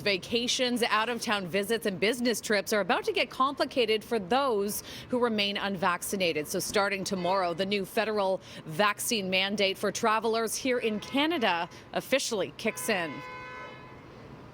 Vacations, out-of-town visits, and business trips are about to get complicated for those who remain unvaccinated. So starting tomorrow, the new federal vaccine mandate for travelers here in Canada officially kicks in.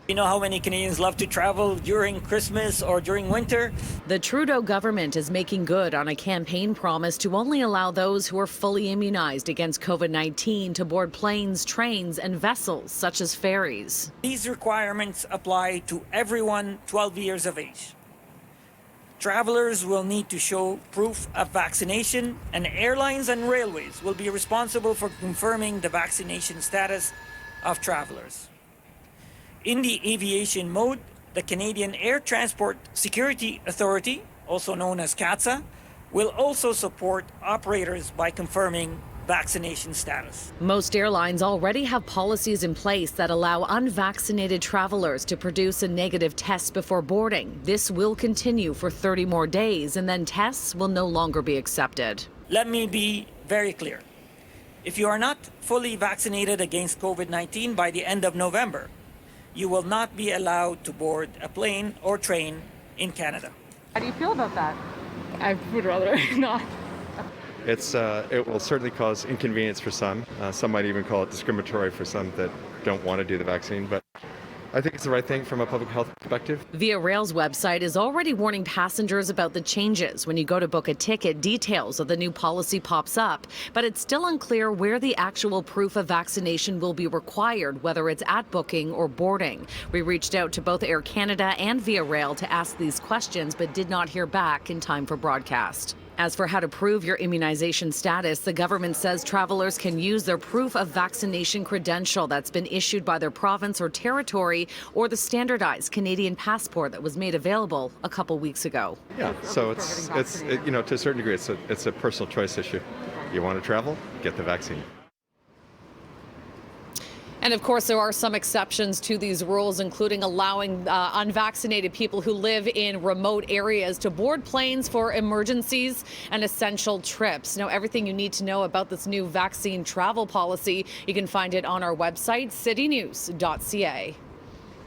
You know how many Canadians love to travel during Christmas or during winter? The Trudeau government is making good on a campaign promise to only allow those who are fully immunized against COVID-19 to board planes, trains, and vessels such as ferries. These requirements apply to everyone 12 years of age. Travelers will need to show proof of vaccination, and airlines and railways will be responsible for confirming the vaccination status of travelers. In the aviation mode, the Canadian Air Transport Security Authority, also known as CATSA, will also support operators by confirming vaccination status. Most airlines already have policies in place that allow unvaccinated travelers to produce a negative test before boarding. This will continue for 30 more days, and then tests will no longer be accepted. Let me be very clear. If you are not fully vaccinated against COVID-19 by the end of November, you will not be allowed to board a plane or train in Canada. How do you feel about that? I would rather not. It will certainly cause inconvenience for some. Some might even call it discriminatory for some that don't want to do the vaccine, but I think it's the right thing from a public health perspective. Via Rail's website is already warning passengers about the changes. When you go to book a ticket, details of the new policy pops up, but it's still unclear where the actual proof of vaccination will be required, whether it's at booking or boarding. We reached out to both Air Canada and Via Rail to ask these questions, but did not hear back in time for broadcast. As for how to prove your immunization status, the government says travelers can use their proof of vaccination credential that's been issued by their province or territory, or the standardized Canadian passport that was made available a couple weeks ago. Yeah, so it's you know, to a certain degree, it's a personal choice issue. You want to travel, get the vaccine. And of course, there are some exceptions to these rules, including allowing unvaccinated people who live in remote areas to board planes for emergencies and essential trips. Now, everything you need to know about this new vaccine travel policy, you can find it on our website, citynews.ca.